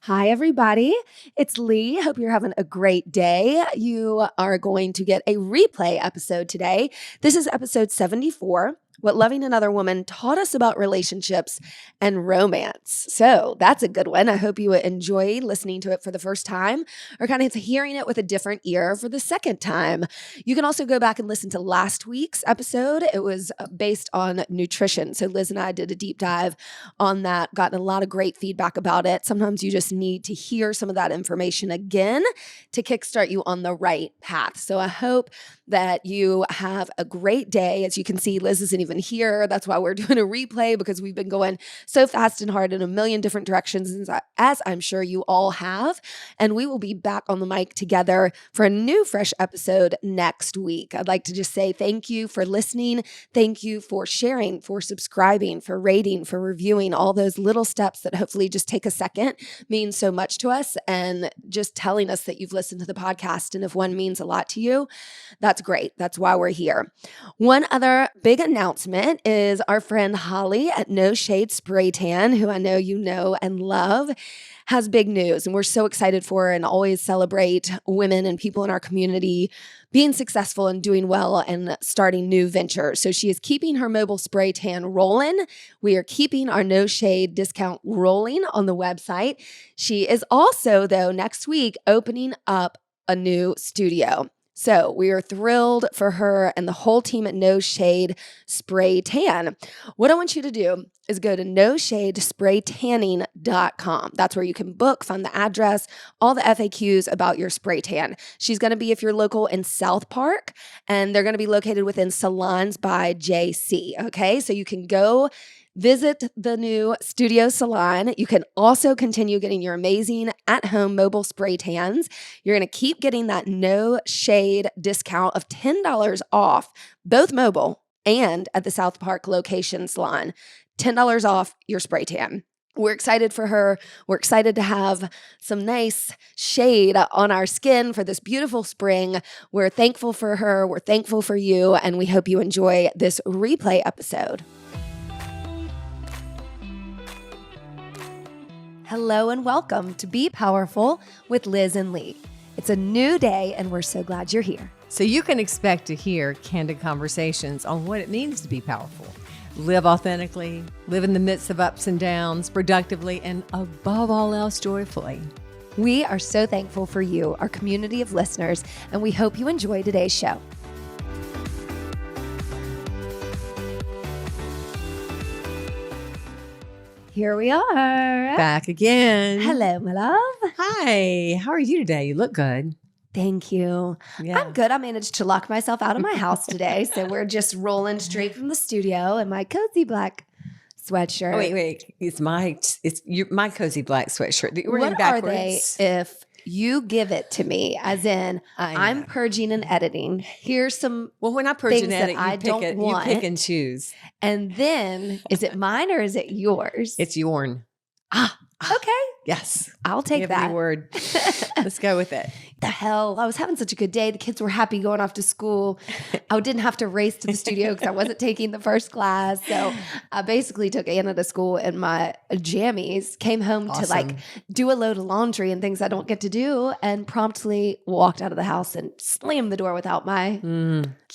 Hi, everybody. It's Lee. Hope you're having a great day. You are going to get a replay episode today. This is episode 74, What Loving Another Woman Taught Us About Relationships and Romance. So that's a good one. I hope you enjoy listening to it for the first time or kind of hearing it with a different ear for the second time. You can also go back and listen to last week's episode. It was based on nutrition. So Liz and I did a deep dive on that, gotten a lot of great feedback about it. Sometimes you just need to hear some of that information again to kickstart you on the right path. So I hope that you have a great day. As you can see, Liz isn't even here. That's why we're doing a replay, because we've been going so fast and hard in a million different directions, as I'm sure you all have. And we will be back on the mic together for a new fresh episode next week. I'd like to just say thank you for listening. Thank you for sharing, for subscribing, for rating, for reviewing. All those little steps that hopefully just take a second mean so much to us, and just telling us that you've listened to the podcast. And if one means a lot to you, that's great. That's why we're here. One other big announcement is our friend Holly at No Shade Spray Tan, who I know you know and love, has big news. And we're so excited for her and always celebrate women and people in our community being successful and doing well and starting new ventures. So she is keeping her mobile spray tan rolling. We are keeping our No Shade discount rolling on the website. She is also, though, next week opening up a new studio. So we are thrilled for her and the whole team at No Shade Spray Tan. What I want you to do is go to noshadespraytanning.com. That's where you can book, find the address, all the FAQs about your spray tan. She's going to be, if you're local, in South Park, and they're going to be located within Salons by JC. Okay, so you can go visit the new studio salon. You can also continue getting your amazing at-home mobile spray tans. You're going to keep getting that No Shade discount of $10 off, both mobile and at the South Park location salon. $10 off your spray tan. We're excited for her. We're excited to have some nice shade on our skin for this beautiful spring. We're thankful for her. We're thankful for you. And we hope you enjoy this replay episode. Hello and welcome to Be Powerful with Liz and Lee. It's a new day and we're so glad you're here. So you can expect to hear candid conversations on what it means to be powerful. Live authentically, live in the midst of ups and downs, productively, and above all else, joyfully. We are so thankful for you, our community of listeners, and we hope you enjoy today's show. Here we are. Back again. Hello, my love. Hi. How are you today? You look good. Thank you. Yeah. I'm good. I managed to lock myself out of my house today. So we're just rolling straight from the studio in my cozy black sweatshirt. Oh, wait. It's my cozy black sweatshirt. We're what backwards. Are they if you give it to me, as in I'm purging and editing? Here's some when I purge and edit, want. You pick and choose. And then, is it mine or is it yours? It's yourn. Okay. Yes. I'll take Give that. me word. Let's go with it. The hell? I was having such a good day. The kids were happy going off to school. I didn't have to race to the studio because I wasn't taking the first class. So I basically took Anna to school in my jammies, came home to do a load of laundry and things I don't get to do, and promptly walked out of the house and slammed the door without my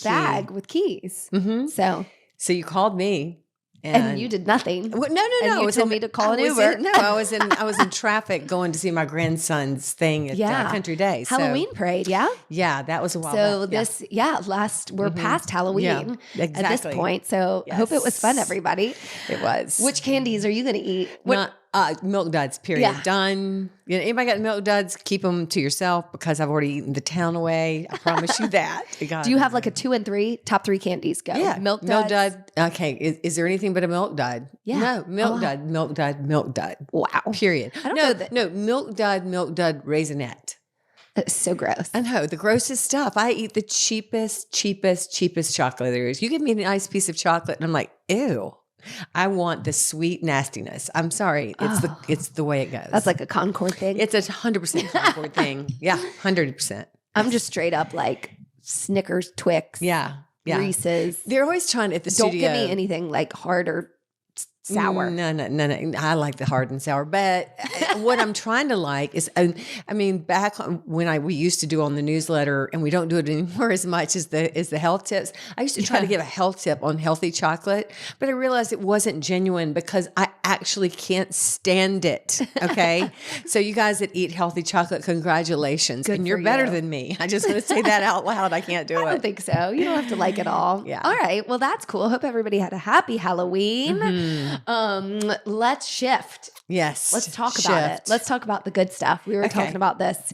bag with keys. Mm-hmm. So you called me. And you did nothing. Well, no. And you told me to call an Uber. I was in traffic going to see my grandson's thing at Country Day. Halloween parade, yeah? Yeah, that was a while back. So we're past Halloween at this point. So I hope it was fun, everybody. It was. Which candies are you going to eat? Milk duds, period. Yeah. Done. Anybody got milk duds, keep them to yourself, because I've already eaten the town away. I promise you that. Do you have like a 2 and 3, top 3 candies? Go. Yeah. Milk dud. Okay. Is there anything but a milk dud? Yeah. No. Milk dud. Wow. Period. I don't know that. No. Milk dud, raisinette. That's so gross. I know, the grossest stuff. I eat the cheapest chocolate there is. You give me a nice piece of chocolate and I'm like, ew. I want the sweet nastiness. I'm sorry. It's the way it goes. That's like a Concord thing. It's 100% Concord thing. Yeah, 100%. I'm just straight up like Snickers, Twix, Reese's. They're always trying at the studio. Don't give me anything like hard or sour. No. I like the hard and sour, but what I'm trying to like is, I mean, back when we used to do on the newsletter, and we don't do it anymore as much as the health tips. I used to try to give a health tip on healthy chocolate, but I realized it wasn't genuine because I actually can't stand it. Okay. So you guys that eat healthy chocolate, congratulations. Good and you're for better you. than me. I just want to say that out loud. I can't do I it. don't think so. You don't have to like it all. Yeah. All right. Well, that's cool. Hope everybody had a happy Halloween. Let's shift. Yes. Let's talk about it. Let's talk about the good stuff. We were talking about this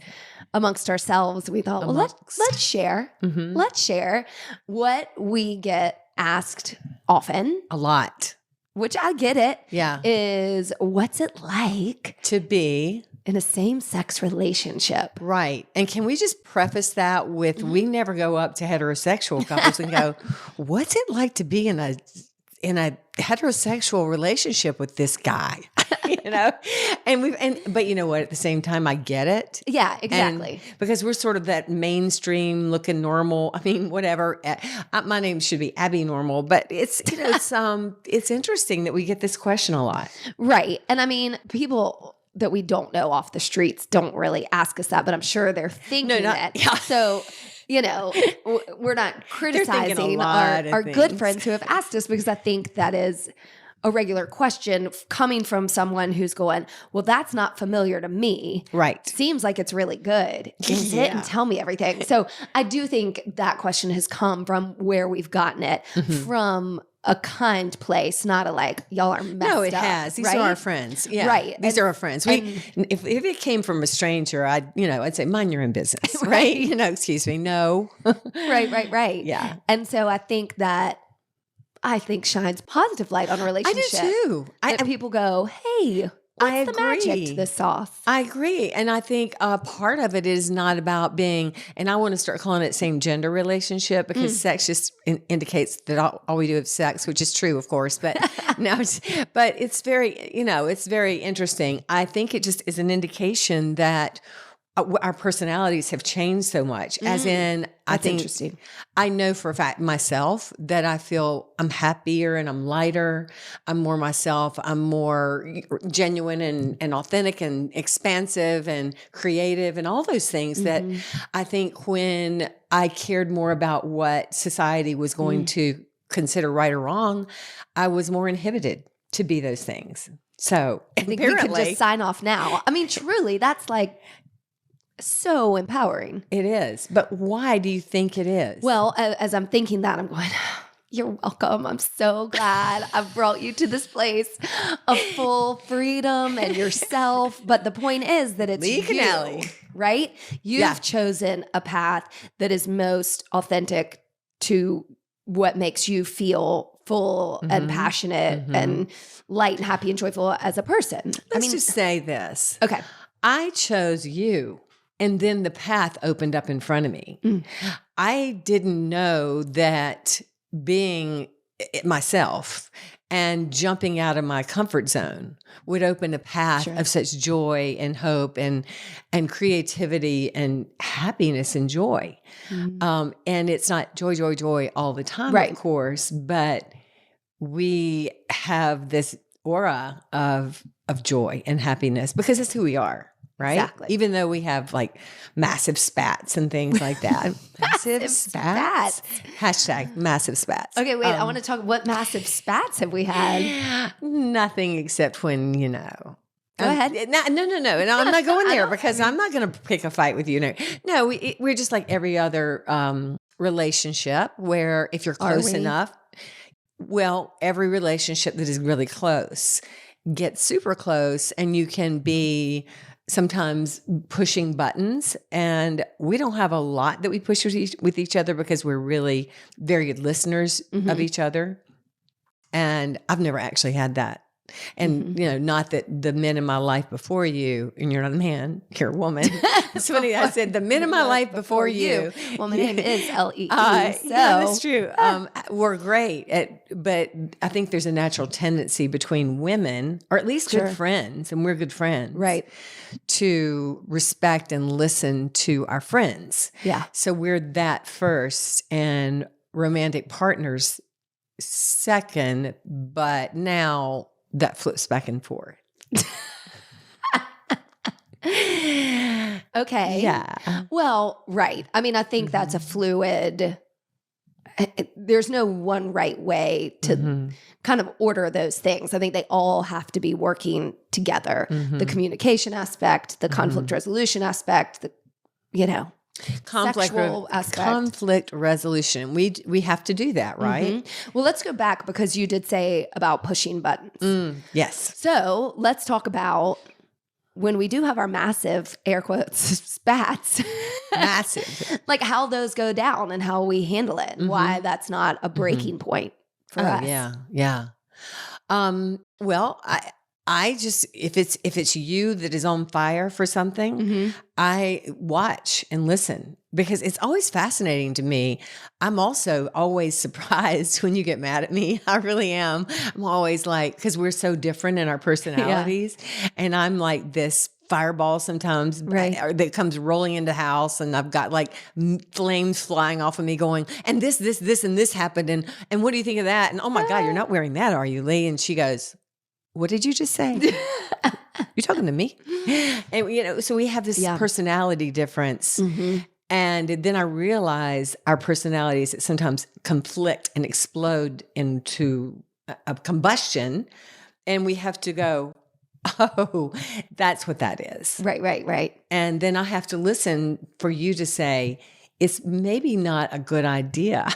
amongst ourselves. We thought, well, let's share. Let's share what we get asked often. A lot. Which I get it. Yeah. Is what's it like to be in a same-sex relationship? Right. And can we just preface that with, we never go up to heterosexual couples and go, what's it like to be in a heterosexual relationship with this guy? But you know what, at the same time, I get it. Yeah, exactly. And because we're sort of that mainstream looking normal. I mean, whatever. My name should be Abby Normal, but it's interesting that we get this question a lot. Right. And I mean, people that we don't know off the streets don't really ask us that, but I'm sure they're thinking that. Yeah. So, we're not criticizing our good friends who have asked us, because I think that is a regular question coming from someone who's going, well, that's not familiar to me. Right. Seems like it's really good. Is it? And tell me everything. So I do think that question has come from where we've gotten it, from a kind place, not a like, y'all are messed up. No, it has. These are our friends. Yeah. Right. These are our friends. If it came from a stranger, I'd say, mind your own business. Right. Excuse me. No. Right. Yeah. And so I think that shines positive light on a relationship. I do too. That people go, hey, what's the magic to this sauce? I agree. And I think part of it is not about being, and I want to start calling it same gender relationship, because sex just indicates that all we do is sex, which is true, of course. But but it's very, it's very interesting. I think it just is an indication that our personalities have changed so much, as in, I think interesting. I know for a fact myself that I feel I'm happier and I'm lighter. I'm more myself. I'm more genuine and authentic and expansive and creative and all those things that I think when I cared more about what society was going to consider right or wrong, I was more inhibited to be those things. So I think we could just sign off now. I mean, truly, that's like so empowering. It is. But why do you think it is? Well, as I'm thinking that, I'm going, you're welcome. I'm so glad I've brought you to this place of full freedom and yourself. But the point is that it's you, right? You've chosen a path that is most authentic to what makes you feel full and passionate and light and happy and joyful as a person. Let's just say this. Okay. I chose you. And then the path opened up in front of me. I didn't know that being myself and jumping out of my comfort zone would open a path of such joy and hope and creativity and happiness and joy. And it's not joy all the time, of course, but we have this aura of joy and happiness because it's who we are. Right? Exactly. Even though we have like massive spats and things like that. Massive spats. Hashtag massive spats. Okay, wait. I want to talk. What massive spats have we had? Nothing except when, Go ahead. No. And I'm not going there because I'm not going to pick a fight with you. No, we're just like every other relationship where if you're close enough, well, every relationship that is really close gets super close, and you can be sometimes pushing buttons, and we don't have a lot that we push with each other because we're really very good listeners of each other. And I've never actually had that. And, not that the men in my life before you, and you're not a man, you're a woman. It's funny, I said the men in my life before you. Well, my name is L-E-E. Yeah, that's true. We're great but I think there's a natural tendency between women, or at least good friends, and we're good friends. Right. To respect and listen to our friends. Yeah. So we're that first, and romantic partners second, but now that flips back and forth. Okay. Yeah. Well, right. I mean, I think that's a fluid, there's no one right way to kind of order those things. I think they all have to be working together. The communication aspect, the conflict resolution aspect, the, sexual aspect. Conflict resolution. We have to do that, right? Well, let's go back because you did say about pushing buttons. Yes. So let's talk about when we do have our massive, air quotes, spats. Massive. Like how those go down and how we handle it and why that's not a breaking point for us. Yeah. Yeah. Well, I just, if it's you that is on fire for something, I watch and listen because it's always fascinating to me. I'm also always surprised when you get mad at me. I really am. I'm always like, because we're so different in our personalities, and I'm like this fireball sometimes that comes rolling into the house, and I've got like flames flying off of me going, and this and this happened, and what do you think of that? And oh my God, you're not wearing that, are you, Lee? And she goes, what did you just say? You're talking to me? And, so we have this personality difference. And then I realize our personalities sometimes conflict and explode into a combustion. And we have to go, oh, that's what that is. Right. And then I have to listen for you to say, it's maybe not a good idea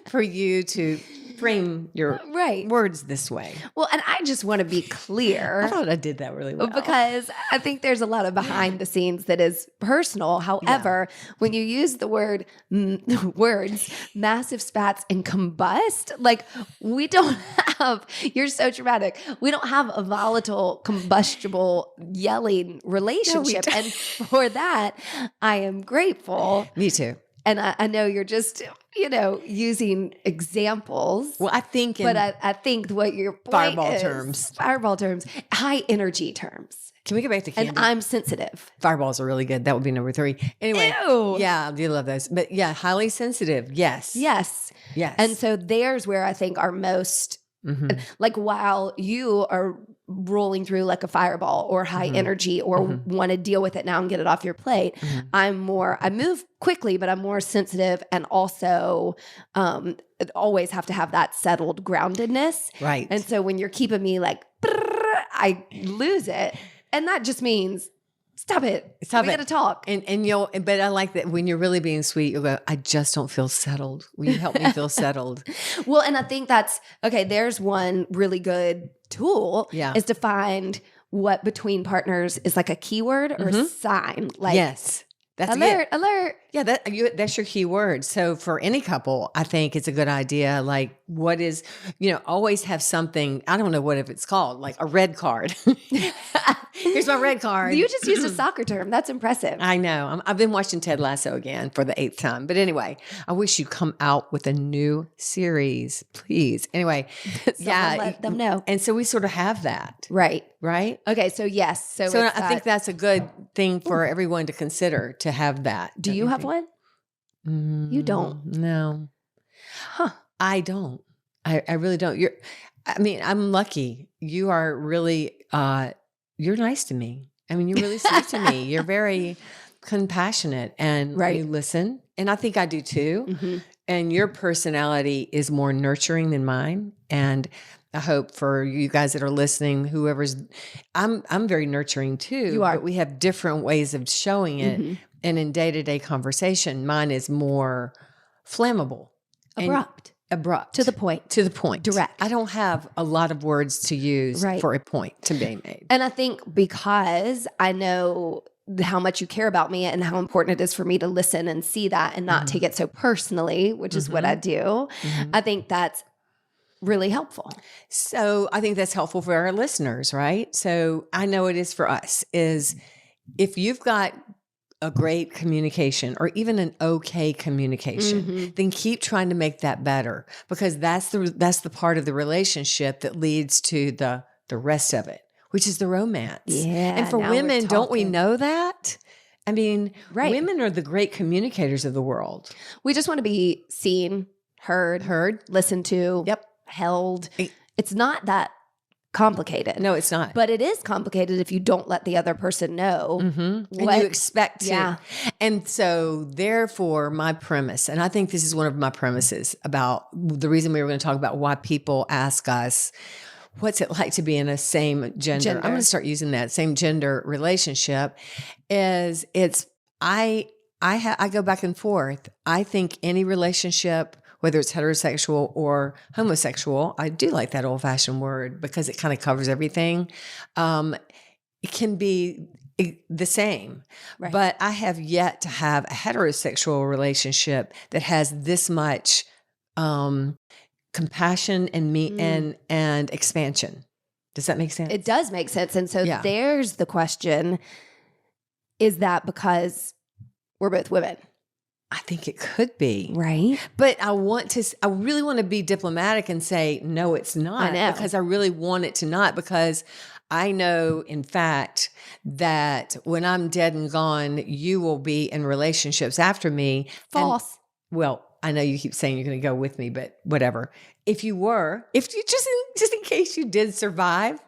for you to frame your words this way. Well, and I just want to be clear. I thought I did that really well. Because I think there's a lot of behind the scenes that is personal. However, when you use the words massive spats and combust, like we don't have, you're so dramatic. We don't have a volatile, combustible, yelling relationship. And for that, I am grateful. Me too. And I know you're just, using examples. Well, I think, but I think what your point is, fireball terms, high energy terms. Can we go back to candy? And I'm sensitive. Fireballs are really good. That would be number 3. Anyway, Ew. Yeah, I do love those. But yeah, highly sensitive. Yes. And so there's where I think our most, like while you are rolling through like a fireball or high energy or want to deal with it now and get it off your plate, I move quickly, but I'm more sensitive and also always have to have that settled groundedness. Right. And so when you're keeping me like, I lose it. And that just means, stop it. We got to talk. But I like that when you're really being sweet, you'll go, I just don't feel settled. Will you help me feel settled? Well, and I think that's, okay, there's one really good tool is to find what between partners is like a keyword or a sign. Like, yes. That's alert. Yeah, that's your key word. So for any couple, I think it's a good idea. Like, what is, always have something. I don't know what if it's called, like a red card. Here's my red card. You just used a soccer term. That's impressive. I know. I've been watching Ted Lasso again for the 8th time. But anyway, I wish you'd come out with a new series, please. Anyway, let them know. And so we sort of have that. Right. Okay. So yes. So I think that's a good thing for everyone to consider, to have that. Do you have one? You don't. No. Huh. I don't. I really don't. I'm lucky. You are really, you're nice to me. I mean, you're really sweet to me. You're very compassionate and you listen. And I think I do too. And your personality is more nurturing than mine. And I hope for you guys that are listening, I'm very nurturing too. You are. But we have different ways of showing it. And in day-to-day conversation, mine is more flammable. Abrupt. To the point. Direct. I don't have a lot of words to use for a point to be made. And I think because I know how much you care about me and how important it is for me to listen and see that and not take it so personally, which is what I do, I think that's really helpful. So I think that's helpful for our listeners, right? So I know it is for us, is if you've got a great communication or even an okay communication, then keep trying to make that better, because that's the part of the relationship that leads to the rest of it, which is the romance. Yeah. And for women, don't we know that? I mean, women are the great communicators of the world. We just want to be seen, heard, listened to, held. It's not that complicated. No, it's not. But it is complicated if you don't let the other person know And you expect to. Yeah. And so therefore my premise, and I think this is one of my premises about the reason we were going to talk about why people ask us, what's it like to be in a same gender? I'm going to start using that same gender relationship is I go back and forth. I think any relationship, whether it's heterosexual or homosexual, I do like that old fashioned word because it kind of covers everything. It can be the same, Right. but I have yet to have a heterosexual relationship that has this much compassion and expansion. Does that make sense? It does make sense. And so Yeah. there's the question, is that because we're both women? I think it could be. Right. But I really want to be diplomatic and say, no, it's not. I know. Because I really want it to not, because I know, in fact, that when I'm dead and gone, you will be in relationships after me. False. Well, I know you keep saying you're going to go with me, but whatever. If you just in case you did survive,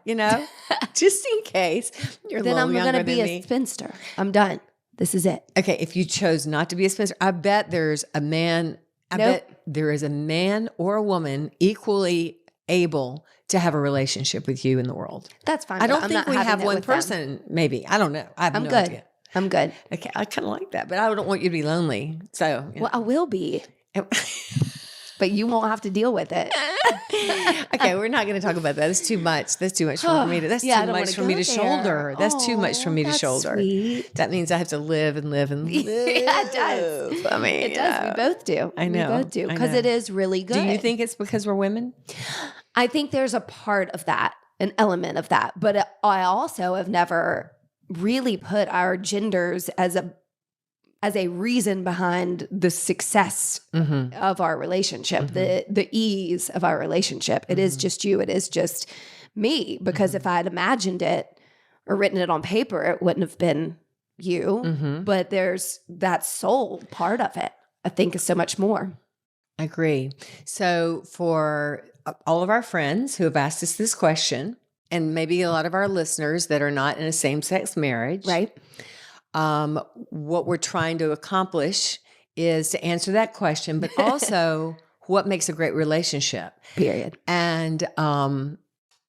just in case, you're Then a I'm little going to younger be than a me. spinster. I'm done. This is it. Okay, if you chose not to be a spinster, I bet there's a man, bet there is a man or a woman equally able to have a relationship with you in the world. That's fine. I but don't I'm think not we having have it one with them. person, maybe. I don't know. I have I'm no good. idea. I'm good. Okay, I kind of like that, but I don't want you to be lonely. So, Well, I will be, but you won't have to deal with it. Okay, we're not going to talk about that. That's too much. That's too much for me to. That's Yeah, I too don't much wanna for me go to there. shoulder. That's too much for me to That's shoulder. sweet. That means I have to live and live and live. Yeah, it does. I mean, It does. We both do. I know. We both do. I Because know. it is really good. Do you think it's because we're women? I think there's a part of that, an element of that. But I also have never really put our genders as a reason behind the success of our relationship, the ease of our relationship. It is just you. It is just me. Because if I had imagined it or written it on paper, it wouldn't have been you. But there's that soul part of it, I think, is so much more. I agree. So for all of our friends who have asked us this question, and maybe a lot of our listeners that are not in a same-sex marriage, Right. What we're trying to accomplish is to answer that question, but also what makes a great relationship. Period. And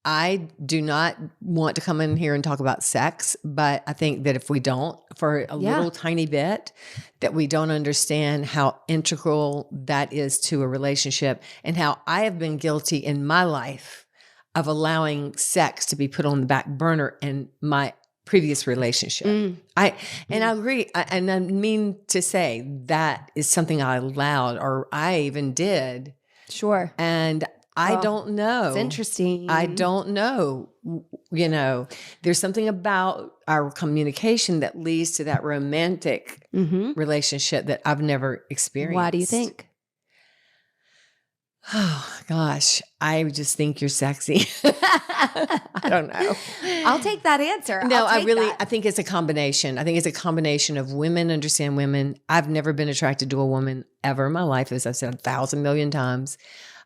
I do not want to come in here and talk about sex, but I think that if we don't, for a little tiny bit, that we don't understand how integral that is to a relationship, and how I have been guilty in my life of allowing sex to be put on the back burner in my previous relationship. I agree. And I mean to say that is something I allowed, or I even did. Sure. And I don't know. It's interesting. I don't know. There's something about our communication that leads to that romantic relationship that I've never experienced. Why do you think? Oh, gosh. I just think you're sexy. I don't know. I'll take that answer. No, I think it's a combination. I think it's a combination of women understand women. I've never been attracted to a woman ever in my life, as I've said 1,000 million times.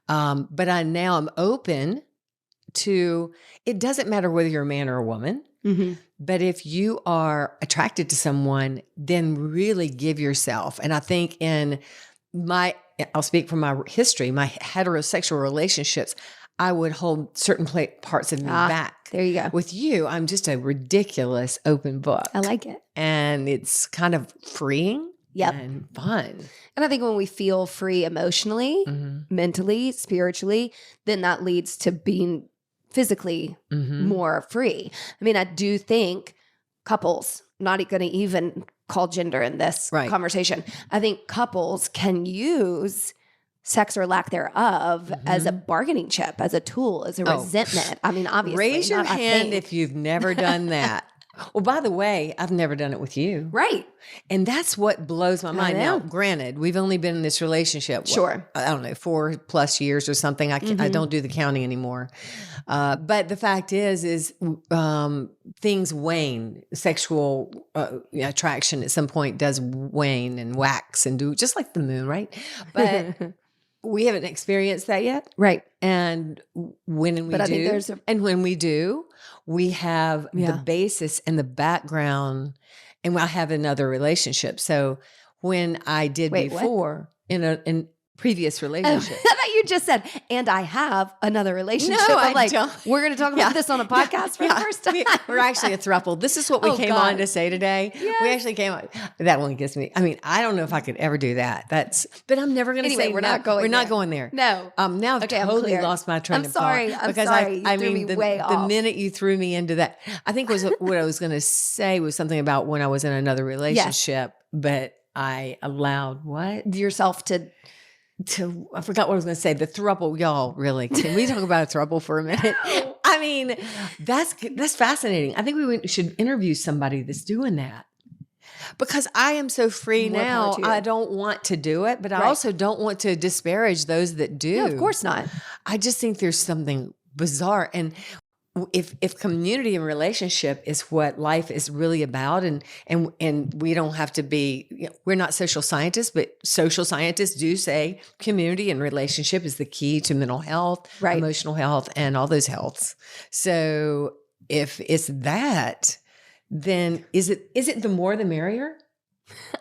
But now I'm open to, it doesn't matter whether you're a man or a woman, but if you are attracted to someone, then really give yourself. And I think I'll speak from my history, my heterosexual relationships, I would hold certain parts of me back. There you go. With you, I'm just a ridiculous open book. I like it. And it's kind of freeing and fun. And I think when we feel free emotionally, mentally, spiritually, then that leads to being physically more free. I mean, I do think couples, not going to even call gender in this conversation, I think couples can use sex or lack thereof as a bargaining chip, as a tool, as a resentment. I mean, obviously. Raise your hand if you've never done that. Well, by the way, I've never done it with you. Right. And that's what blows my mind. Now, granted, we've only been in this relationship, I don't know, 4+ years or something. I don't do the counting anymore. But the fact is things wane. Sexual attraction at some point does wane and wax and do just like the moon, right? But we haven't experienced that yet. Right. And when we But I do, think when we do, we have Yeah. the basis and the background, and I have another relationship. So when I did Wait, what? before in previous Oh, relationships, I thought you just said, and I have another relationship. No, I'm I like, don't. we're going to talk about Yeah. this on a podcast for the first time. We're actually a throuple. This is what we Oh, came God. on to say today. Yes. We actually came on. That one gets me. I mean, I don't know if I could ever do that. But I'm never going to Anyway, say we're no. not going We're there. not going there. No. Now I've Okay, I'm totally clear. lost my train I'm of sorry. thought. I'm Because sorry. You I threw mean, me way the off. minute you threw me into that, I think what I was going to say was something about when I was in another relationship, but I allowed what? Yourself to I forgot what I was going to say. The throuple, y'all. Really, can we talk about a throuple for a minute? I mean, that's fascinating. I think we should interview somebody that's doing that, because I am so free More power now. to you. I don't want to do it, but I Right. also don't want to disparage those that do. No, of course not. I just think there's something bizarre. And if community and relationship is what life is really about, and we don't have to be, we're not social scientists, but social scientists do say community and relationship is the key to mental health, Right. emotional health, and all those healths. So if it's that, then is it the more the merrier?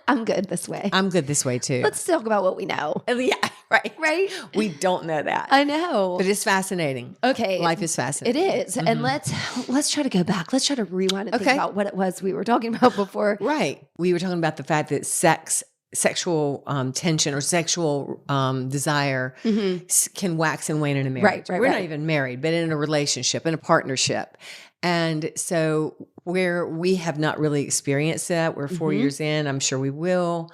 I'm good this way. I'm good this way too. Let's talk about what we know. Yeah, right. Right? We don't know that. I know. But it's fascinating. Okay. Life is fascinating. It is. And let's try to go back. Let's try to rewind and think Okay. about what it was we were talking about before. Right. We were talking about the fact that sexual tension or sexual desire can wax and wane in a marriage. Right, We're not right. even married, but in a relationship, in a partnership. And so where we have not really experienced that, we're 4 years in, I'm sure we will.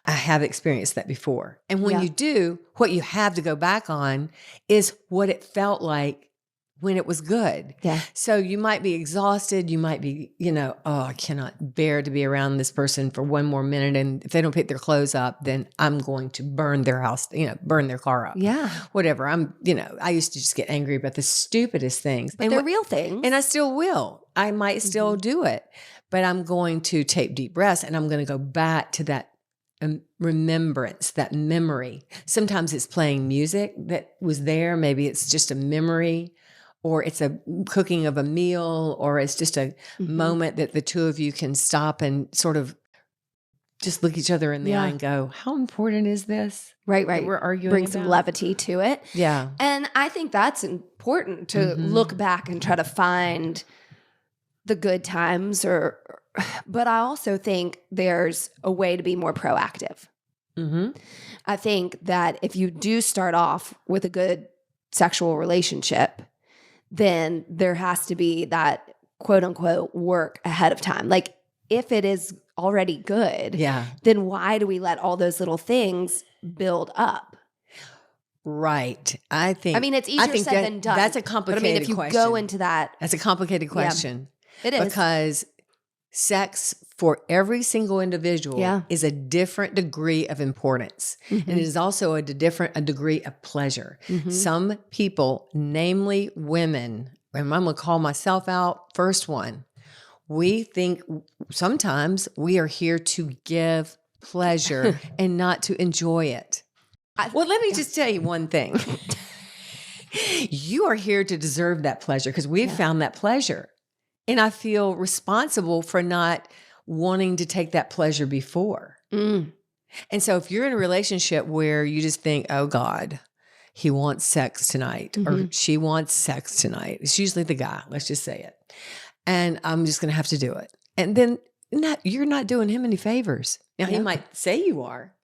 I have experienced that before. And when Yeah. you do, what you have to go back on is what it felt like when it was good. Yeah. So you might be exhausted. You might be, oh, I cannot bear to be around this person for one more minute. And if they don't pick their clothes up, then I'm going to burn their house, burn their car up. Yeah. Whatever. I used to just get angry about the stupidest things. But they're real things. And I still will. I might still do it. But I'm going to take deep breaths and I'm going to go back to that remembrance, that memory. Sometimes it's playing music that was there. Maybe it's just a memory, or it's a cooking of a meal, or it's just a moment that the two of you can stop and sort of just look each other in the eye and go, how important is this? Right. that we're arguing Bring some about? levity to it. Yeah. And I think that's important to look back and try to find the good times but I also think there's a way to be more proactive. I think that if you do start off with a good sexual relationship, then there has to be that quote unquote work ahead of time. Like if it is already good, then why do we let all those little things build up? Right. I mean, it's easier said than done. That's a complicated but I mean, if you question. go into that, That's a complicated question. it is. Because sex for every single individual is a different degree of importance. And it is also a degree of pleasure. Some people, namely women, and I'm going to call myself out, first one, we think sometimes we are here to give pleasure and not to enjoy it. Well, let me just tell you one thing. You are here to deserve that pleasure because we've found that pleasure. And I feel responsible for not wanting to take that pleasure before. And so if you're in a relationship where you just think, oh God, he wants sex tonight or she wants sex tonight, it's usually the guy, let's just say it. And I'm just going to have to do it. And then you're not doing him any favors. Now, he might say you are,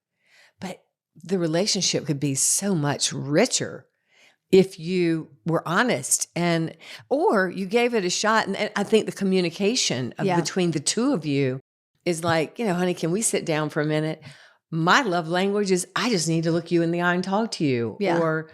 but the relationship could be so much richer if you were honest or you gave it a shot. And I think the communication between the two of you is like, honey, can we sit down for a minute? My love language is I just need to look you in the eye and talk to you. Yeah. Or,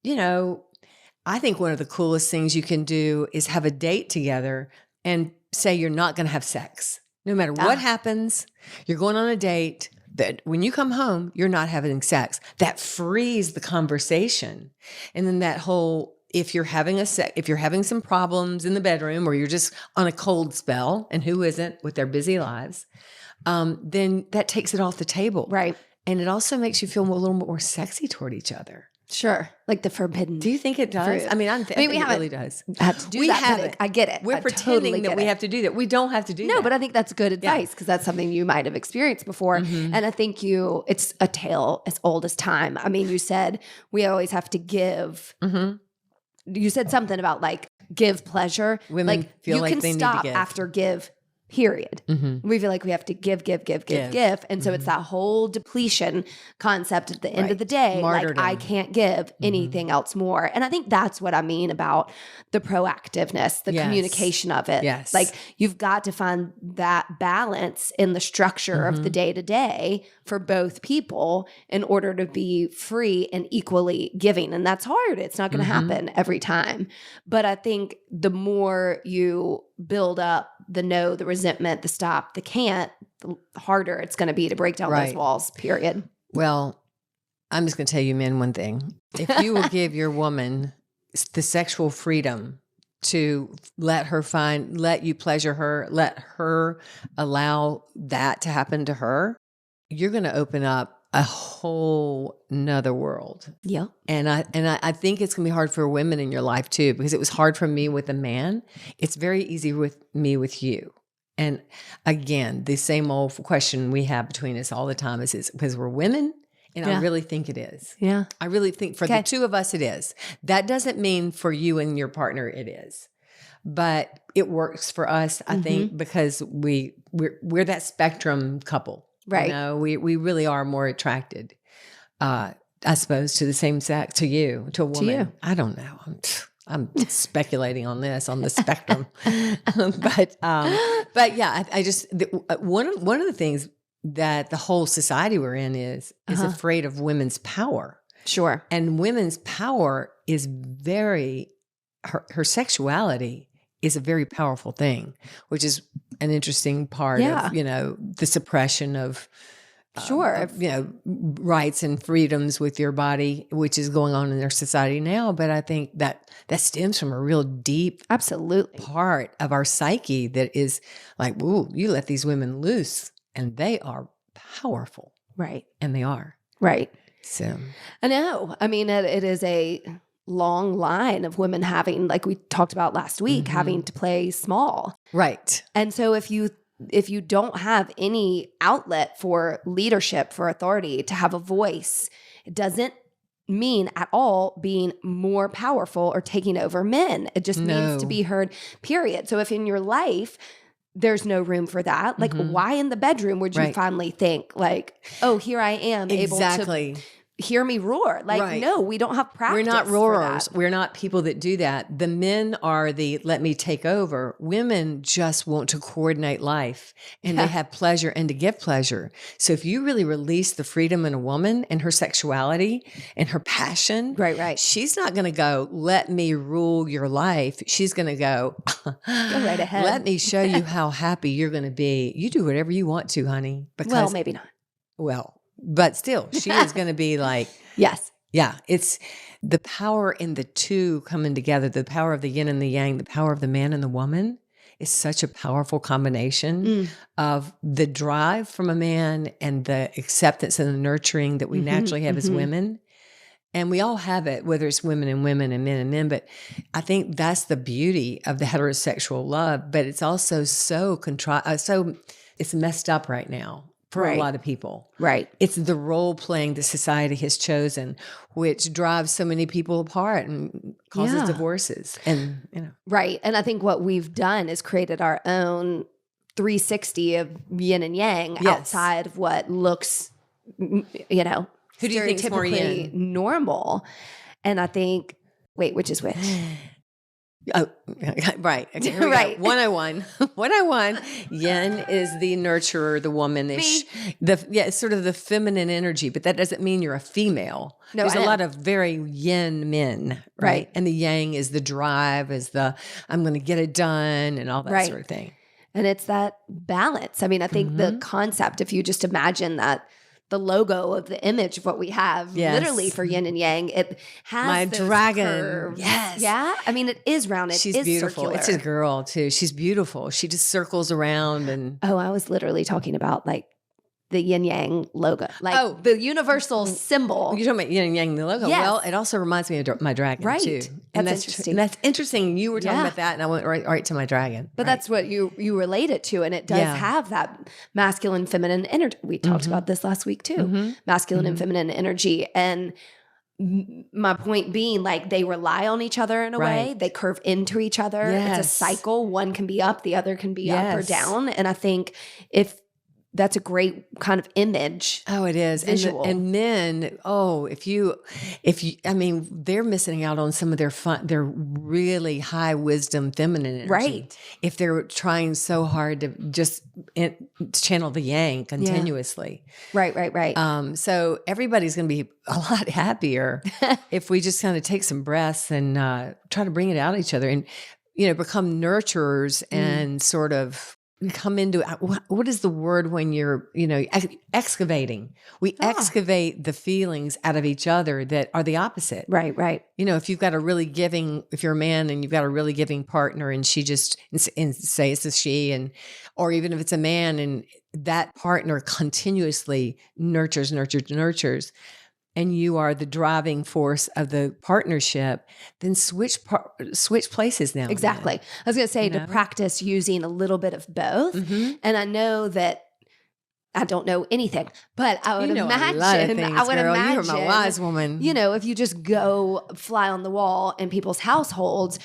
I think one of the coolest things you can do is have a date together and say you're not going to have sex. No matter what happens, you're going on a date. That when you come home, you're not having sex. That frees the conversation. And then that whole, if you're having some problems in the bedroom or you're just on a cold spell, and who isn't with their busy lives, then that takes it off the table. Right. And it also makes you feel a little more sexy toward each other. Sure. Like the forbidden. Do you think it does? fruit. I mean, I think we it haven't really does. had to do We that. but haven't. I get it. We're I pretending totally that get we it. have to do that. We don't have to do that. No, but I think that's good advice because that's something you might have experienced before. Mhm. And I think it's a tale as old as time. I mean, you said we always have to give. Mhm. You said something about like give pleasure. Women like feel you like can they need to stop give. after give. Period. Mhm. We feel like we have to give. And so it's that whole depletion concept at the end of Right. the day. Martyrdom. Like I can't give anything else more. And I think that's what I mean about the proactiveness, the Yes. communication of it. Yes. Like you've got to find that balance in the structure of the day to day for both people in order to be free and equally giving. And that's hard. It's not going to happen every time. But I think the more you build up the no, the resentment, the stop, the can't, the harder it's going to be to break down those Right. walls, period. Well, I'm just going to tell you men one thing. If you will give your woman the sexual freedom to let you pleasure her, let her allow that to happen to her, you're going to open up a whole nother world. Yeah. And I think it's gonna be hard for women in your life too, because it was hard for me with a man. It's very easy with me with you. And again, the same old question we have between us all the time is because we're women, and I really think it is. Yeah. I really think for the two of us it is. That doesn't mean for you and your partner it is. But it works for us, I think, because we're that spectrum couple. Right. You know, we really are more attracted, I suppose, to the same sex, to you, to a woman. you. I don't know. I'm speculating on this, on the spectrum. but yeah, I just, one of the things that the whole society we're in is afraid of women's power. Sure. And women's power is her sexuality is a very powerful thing, which is an interesting part of, the suppression of, rights and freedoms with your body, which is going on in our society now. But I think that stems from a real deep Absolutely part of our psyche that is like, ooh, you let these women loose and they are powerful. Right. And they are. Right. So I know. I mean, it is a long line of women having, like we talked about last week, having to play small. Right. And so if you don't have any outlet for leadership, for authority, to have a voice, it doesn't mean at all being more powerful or taking over men. It just means to be heard, period. So if in your life there's no room for that, like why in the bedroom would you finally think like, oh, here I am able to hear me roar? Like, no, we don't have practice. We're not roarers. We're not people that do that. The men are the let me take over. Women just want to coordinate life and they have pleasure and to give pleasure. So if you really release the freedom in a woman and her sexuality and her passion, right. she's not going to go, let me rule your life. She's going to go right ahead. Let me show you how happy you're going to be. You do whatever you want to, honey. Because, well, maybe not. Well, but still, she is going to be like, yes. Yeah. It's the power in the two coming together, the power of the yin and the yang, the power of the man and the woman is such a powerful combination of the drive from a man and the acceptance and the nurturing that we naturally have as women. And we all have it, whether it's women and men and men. But I think that's the beauty of the heterosexual love. But it's also so it's messed up right now. For a lot of people. Right. It's the role playing that society has chosen, which drives so many people apart and causes divorces. And, Right. And I think what we've done is created our own 360 of yin and yang outside of what looks, Who do you think is more stereotypically normal. And I think, wait, which is which? Oh, right. Okay, here we right. Go. 101. 101. Yin is the nurturer, the womanish. It's sort of the feminine energy, but that doesn't mean you're a female. No, there's a lot of very yin men, right? And the yang is the drive, is the I'm going to get it done and all that sort of thing. And it's that balance. I mean, I think the concept, if you just imagine that the logo of the image of what we have literally for yin and yang, it has my those dragon curves. Yes. Yeah, I mean it is rounded. She's it's beautiful. circular. It's a girl too. She's beautiful. She just circles around and I was literally talking about like the yin yang logo, like Oh. the universal symbol. You're talking about yin and yang, the logo. Yes. Well, it also reminds me of my dragon, Right. too. That's interesting. And that's interesting. You were talking Yeah. about that, and I went right to my dragon. But that's what you relate it to. And it does have that masculine, feminine energy. We talked about this last week too. Masculine and feminine energy. And my point being, like, they rely on each other in a way. They curve into each other. Yes. It's a cycle. One can be up, the other can be up or down. And I think if that's a great kind of image. Oh, it is. Visual. And men, if you, I mean, they're missing out on some of their really high wisdom, feminine energy. Right. If they're trying so hard to just channel the yang continuously. Right. So everybody's going to be a lot happier if we just kind of take some breaths and try to bring it out of each other and, become nurturers and sort of come into what is the word when you're excavating. We excavate the feelings out of each other that are the opposite. Right. If you've got if you're a man and you've got a really giving partner and she just and say it's a she, or even if it's a man and that partner continuously nurtures, and you are the driving force of the partnership, then switch places now. Exactly. I was going to say to practice using a little bit of both. And I know that I don't know anything, but I would imagine, a lot of things, girl. You are my wise woman. If you just go fly on the wall in people's households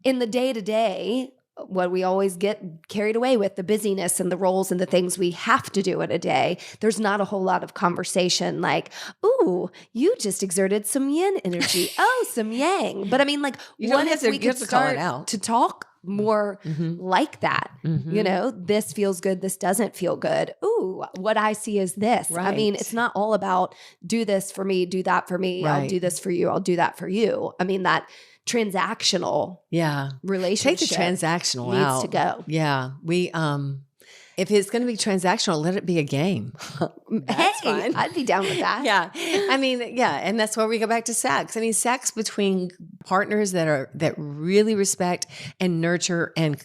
in the day-to-day, what we always get carried away with, the busyness and the roles and the things we have to do in a day, there's not a whole lot of conversation like, ooh, you just exerted some yin energy. Oh, some yang. But I mean, like, what if we could start to talk more like that? This feels good. This doesn't feel good. Ooh, what I see is this. Right. I mean, it's not all about do this for me, do that for me. Right. I'll do this for you. I'll do that for you. I mean, that transactional relationship. Take the transactional needs out. to go. Yeah. We if it's going to be transactional, let it be a game. That's fine. I'd be down with that. Yeah. I mean, and that's where we go back to sex. I mean, sex between partners that really respect and nurture and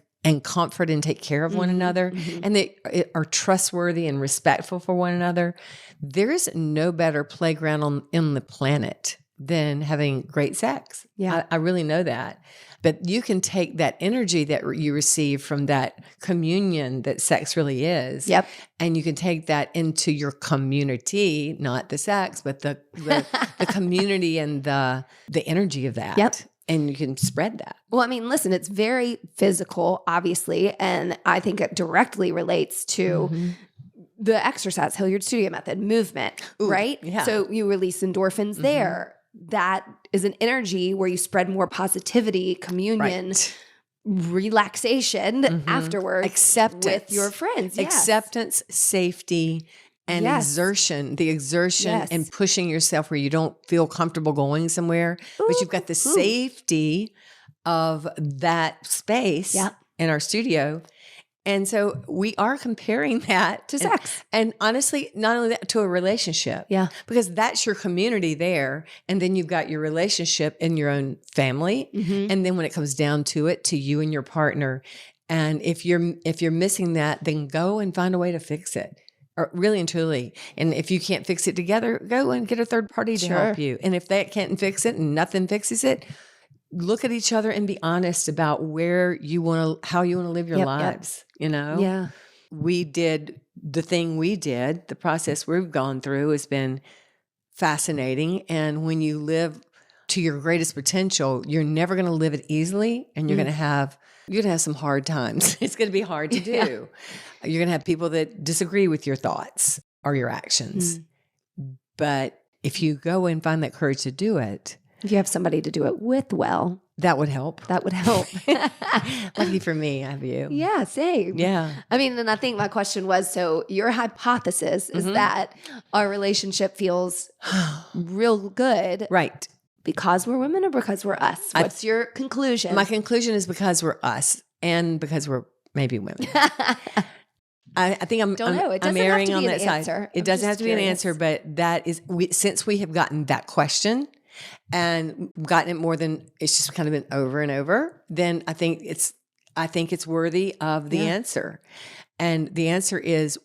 comfort and take care of one another, and they are trustworthy and respectful for one another. There is no better playground on the planet than having great sex. Yeah. I really know that. But you can take that energy that you receive from that communion that sex really is. Yep. And you can take that into your community, not the sex, but the community and the energy of that. Yep. And you can spread that. Well, I mean, listen, it's very physical, obviously, and I think it directly relates to the exercise, Hilliard Studio Method, movement, right? Yeah. So you release endorphins there. That is an energy where you spread more positivity, communion, relaxation afterwards. Acceptance. With your friends. Yes. Acceptance, safety, and exertion. The exertion and pushing yourself where you don't feel comfortable going somewhere, but you've got the safety of that space in our studio. And so we are comparing that to sex. And honestly, not only that, to a relationship. Yeah. Because that's your community there. And then you've got your relationship in your own family. And then when it comes down to it, to you and your partner. And if you're missing that, then go and find a way to fix it. Or really and truly. And if you can't fix it together, go and get a third party to help you. And if that can't fix it and nothing fixes it, look at each other and be honest about how you want to live your lives. Yeah. We did the thing we did. The process we've gone through has been fascinating. And when you live to your greatest potential, you're never going to live it easily, and you're going to have some hard times. It's going to be hard to do. You're going to have people that disagree with your thoughts or your actions. But if you go and find that courage to do it, if you have somebody to do it with, that would help. That would help. Lucky for me, I have you. Yeah, same. Yeah. I mean, and I think my question was, so your hypothesis is that our relationship feels real good. Right. Because we're women or because we're us? What's your conclusion? My conclusion is because we're us and because we're maybe women. I think I'm erring on that side. It doesn't have to be an answer, but that is, since we have gotten that question and gotten it more than it's just kind of been over and over, then I think it's worthy of the answer. And the answer is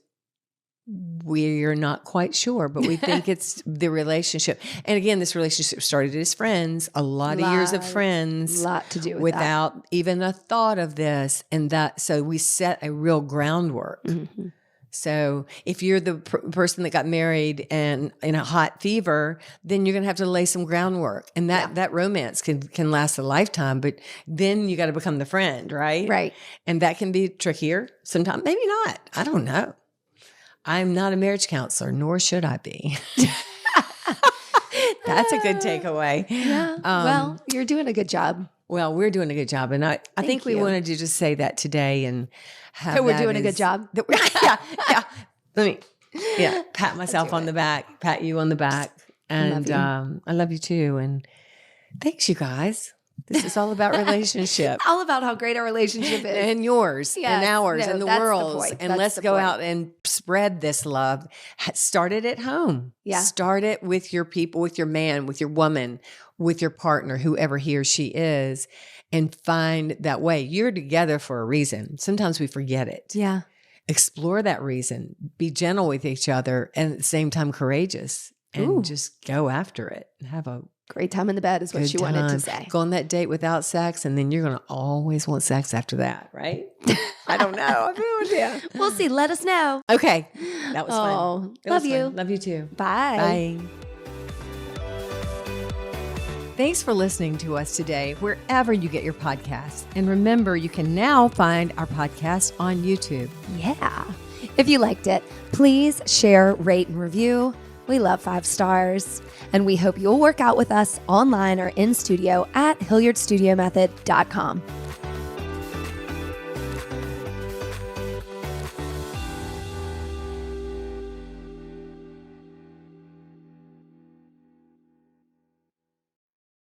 We're not quite sure, but we think it's the relationship. And again, this relationship started as friends, a lot of years of friends, lot to do with without even a thought of this. And that, so we set a real groundwork. Mm-hmm. So if you're the person that got married and in a hot fever, then you're going to have to lay some groundwork, and that romance can last a lifetime. But then you got to become the friend, right? Right. And that can be trickier sometimes. Maybe not. I don't know. I'm not a marriage counselor, nor should I be. That's a good takeaway. Yeah. Well, you're doing a good job. Well, we're doing a good job, and I think we wanted to just say that today and have that we're doing a good job. Yeah. Let me pat myself on the back, pat you on the back, and I love you too. And thanks, you guys. This is all about relationship. All about how great our relationship is. And yours, and ours, and the world's. And let's go out and spread this love. Start it at home. Yeah. Start it with your people, with your man, with your woman, with your partner, whoever he or she is, and find that way. You're together for a reason. Sometimes we forget it. Yeah. Explore that reason. Be gentle with each other, and at the same time courageous. And just go after it and have a great time in the bed is what she wanted to say. Go on that date without sex, and then you're going to always want sex after that, right? I don't know. I have no idea. We'll see. Let us know. Okay. That was fun. Love you. Fun. Love you too. Bye. Bye. Thanks for listening to us today, wherever you get your podcasts. And remember, you can now find our podcast on YouTube. Yeah. If you liked it, please share, rate, and review. We love 5 stars, and we hope you'll work out with us online or in studio at HilliardStudioMethod.com.